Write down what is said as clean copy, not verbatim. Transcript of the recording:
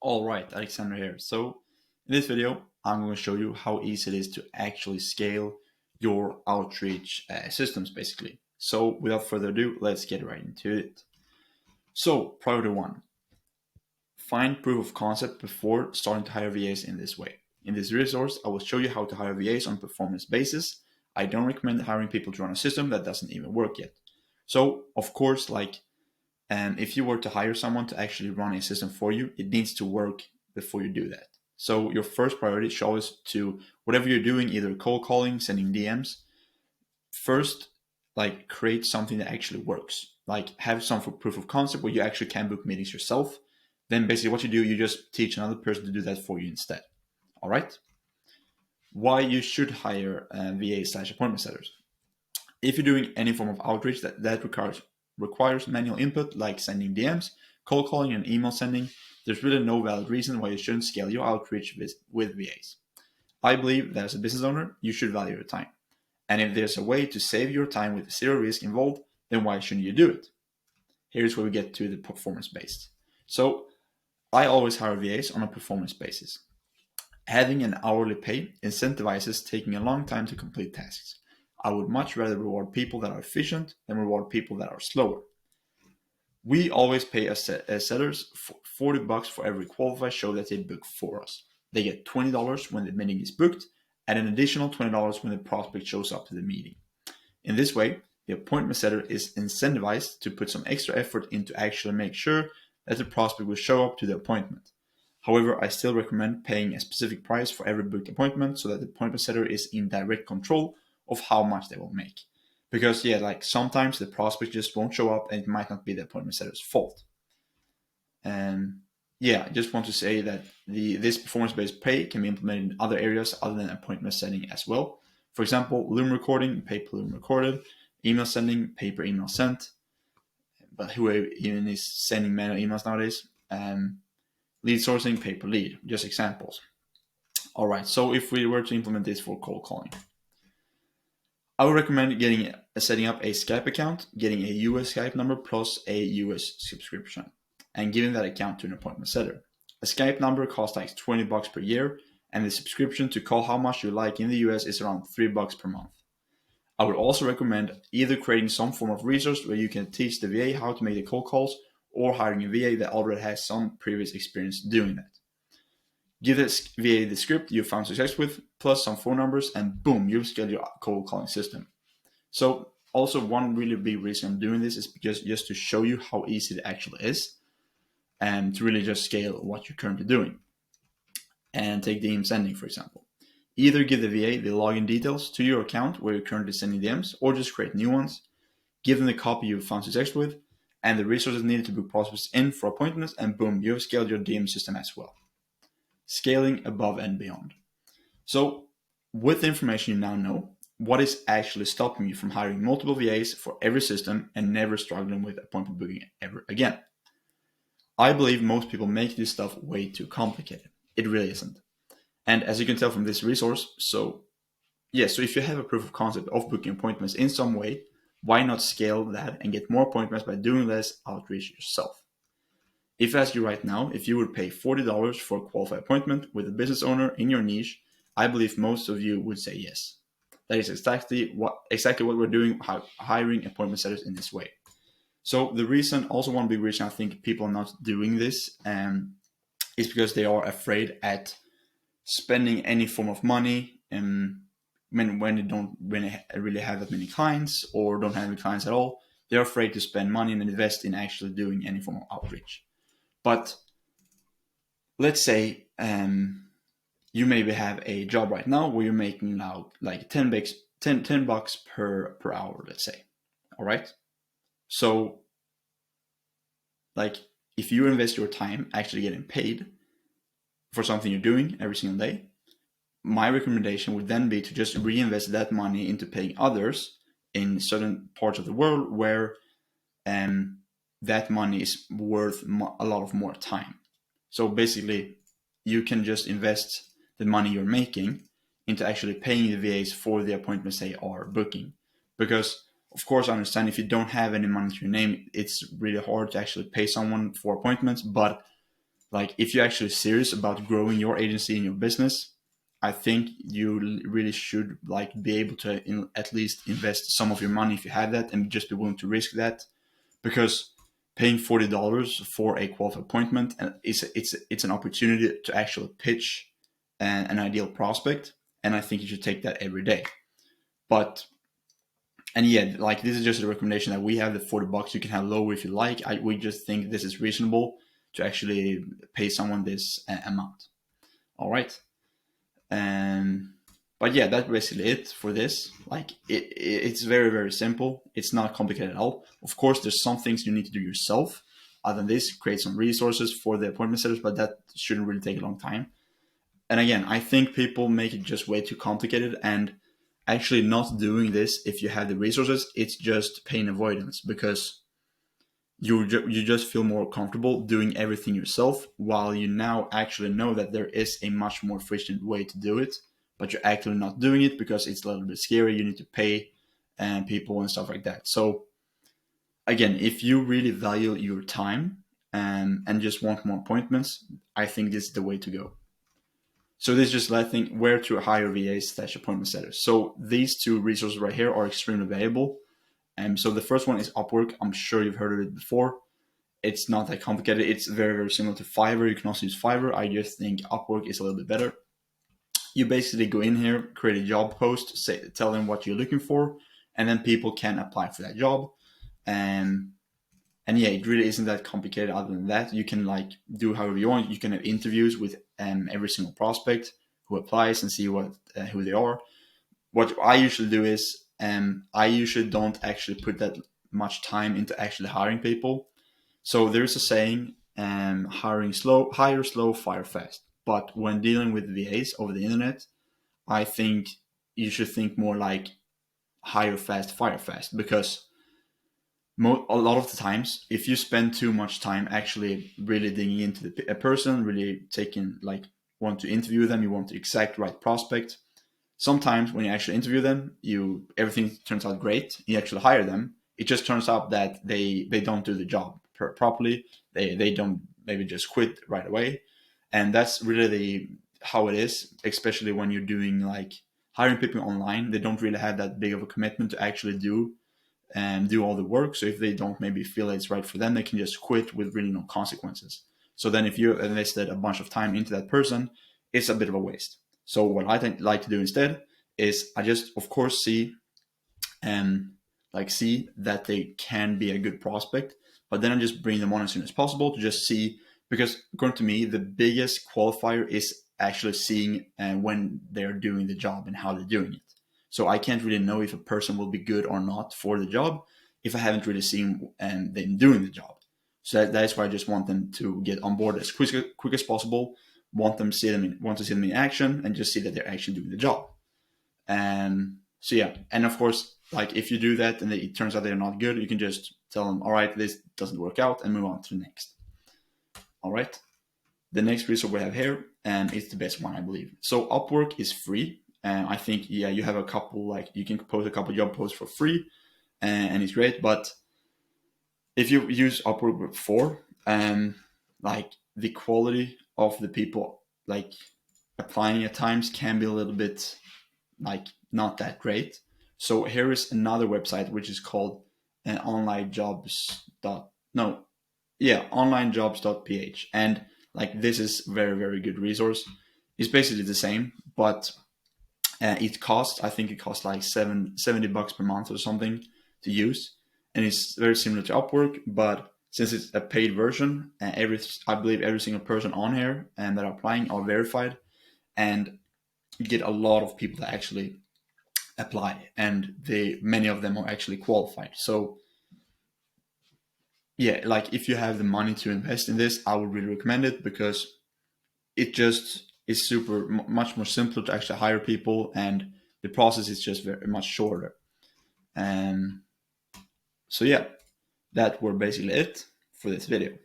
Alright, Alexander here. So in this video, I'm going to show you how easy it is to actually scale your outreach systems basically. So without further ado, let's get right into it. So priority one, find proof of concept before starting to hire VAs in this way. In this resource, I will show you how to hire VAs on a performance basis. I don't recommend hiring people to run a system that doesn't even work yet. So of course, if you were to hire someone to actually run a system for you, it needs to work before you do that. So your first priority should always to whatever you're doing, either cold calling, sending DMs, first create something that actually works. Like have some proof of concept where you actually can book meetings yourself. Then basically what you do, you just teach another person to do that for you instead. All right. Why you should hire VA/appointment setters. If you're doing any form of outreach that requires manual input, like sending DMs, cold calling, and email sending, there's really no valid reason why you shouldn't scale your outreach with VAs. I believe that as a business owner, you should value your time. And if there's a way to save your time with zero risk involved, then why shouldn't you do it? Here's where we get to the performance based. So I always hire VAs on a performance basis. Having an hourly pay incentivizes taking a long time to complete tasks. I would much rather reward people that are efficient than reward people that are slower. We always pay setters $40 for every qualified show that they book for us. They get $20 when the meeting is booked and an additional $20 when the prospect shows up to the meeting. In this way, the appointment setter is incentivized to put some extra effort into actually make sure that the prospect will show up to the appointment. However, I still recommend paying a specific price for every booked appointment so that the appointment setter is in direct control of how much they will make. Because sometimes the prospect just won't show up and it might not be the appointment setter's fault. And I just want to say that this performance-based pay can be implemented in other areas other than appointment setting as well. For example, Loom recording, pay per Loom recorded, email sending, pay per email sent. But who even is sending manual emails nowadays? Lead sourcing, pay per lead, just examples. All right, so if we were to implement this for cold calling, I would recommend setting up a Skype account, getting a US Skype number plus a US subscription, and giving that account to an appointment setter. A Skype number costs like $20 per year, and the subscription to call how much you like in the US is around $3 per month. I would also recommend either creating some form of resource where you can teach the VA how to make the cold calls, or hiring a VA that already has some previous experience doing that. Give this VA the script you found success with, plus some phone numbers, and boom, you've scaled your cold calling system. So also one really big reason I'm doing this is because just to show you how easy it actually is, and to really just scale what you're currently doing. And take DM sending, for example. Either give the VA the login details to your account where you're currently sending DMs, or just create new ones. Give them the copy you found success with, and the resources needed to book prospects in for appointments, and boom, you've scaled your DM system as well. Scaling above and beyond. So with the information you now know, what is actually stopping you from hiring multiple VAs for every system and never struggling with appointment booking ever again? I believe most people make this stuff way too complicated. It really isn't. And as you can tell from this resource, so if you have a proof of concept of booking appointments in some way, why not scale that and get more appointments by doing less outreach yourself? If I ask you right now, if you would pay $40 for a qualified appointment with a business owner in your niche, I believe most of you would say yes. That is exactly what we're doing, hiring appointment setters in this way. So the reason, also one big reason I think people are not doing this is because they are afraid at spending any form of money when they don't really have that many clients or don't have any clients at all. They're afraid to spend money and invest in actually doing any form of outreach. But let's say you maybe have a job right now where you're making now like $10 per hour, let's say. All right. So if you invest your time actually getting paid for something you're doing every single day, my recommendation would then be to just reinvest that money into paying others in certain parts of the world where that money is worth a lot of more time. So basically, you can just invest the money you're making into actually paying the VAs for the appointments they are booking. Because, of course, I understand if you don't have any money to your name, it's really hard to actually pay someone for appointments. But like if you're actually serious about growing your agency and your business, I think you really should like be able to at least invest some of your money if you have that, and just be willing to risk that, because paying $40 for a qualified appointment and it's an opportunity to actually pitch an ideal prospect, and I think you should take that every day. But and yeah, like this is just a recommendation that we have. The $40 you can have lower if you like. We just think this is reasonable to actually pay someone this amount. All right. But yeah, that's basically it for this. Like it's very, very simple. It's not complicated at all. Of course, there's some things you need to do yourself. Other than this, create some resources for the appointment setters, but that shouldn't really take a long time. And again, I think people make it just way too complicated, and actually not doing this if you have the resources, it's just pain avoidance, because you just feel more comfortable doing everything yourself, while you now actually know that there is a much more efficient way to do it, but you're actually not doing it because it's a little bit scary. You need to pay people and stuff like that. So again, if you really value your time and just want more appointments, I think this is the way to go. So this is just letting where to hire VAs / appointment setters. So these two resources right here are extremely valuable. So the first one is Upwork. I'm sure you've heard of it before. It's not that complicated. It's very, very similar to Fiverr. You can also use Fiverr. I just think Upwork is a little bit better. You basically go in here, create a job post, tell them what you're looking for, and then people can apply for that job. And yeah, it really isn't that complicated. Other than that, you can like do however you want. You can have interviews with every single prospect who applies and see who they are. What I usually do is I usually don't actually put that much time into actually hiring people. So there's a saying, hire slow, fire fast. But when dealing with VAs over the internet, I think you should think more like hire fast, fire fast, because a lot of the times, if you spend too much time actually really digging into a person, really taking like want to interview them, you want the exact right prospect. Sometimes when you actually interview them, everything turns out great. You actually hire them. It just turns out that they don't do the job properly. They don't maybe just quit right away, and that's really how it is. Especially when you're doing like hiring people online, they don't really have that big of a commitment to actually do all the work. So if they don't maybe feel it's right for them, they can just quit with really no consequences. So then if you invested a bunch of time into that person, it's a bit of a waste. So what I like to do instead is I just, of course, see that they can be a good prospect, but then I just bring them on as soon as possible to just see, because according to me, the biggest qualifier is actually seeing when they're doing the job and how they're doing it. So I can't really know if a person will be good or not for the job if I haven't really seen them doing the job. So that's why I just want them to get on board as quick as possible. Want to see them in action, and just see that they're actually doing the job. So yeah, and of course, like if you do that and it turns out they're not good, you can just tell them, all right, this doesn't work out, and move on to the next. All right. The next resource we have here is the best one, I believe. So Upwork is free. I think, yeah, you have a couple, like you can post a couple job posts for free, and it's great. But if you use Upwork before, like the quality of the people like applying at times can be a little bit like not that great. So here is another website which is called onlinejobs.ph, and like this is very, very good resource. It's basically the same, but it costs like $70 per month or something to use, and it's very similar to Upwork, but since it's a paid version, I believe every single person on here and that are applying are verified, and you get a lot of people that actually apply, and many of them are actually qualified. So yeah, like if you have the money to invest in this, I would really recommend it, because it just is much more simpler to actually hire people, and the process is just very much shorter. So yeah, that were basically it for this video.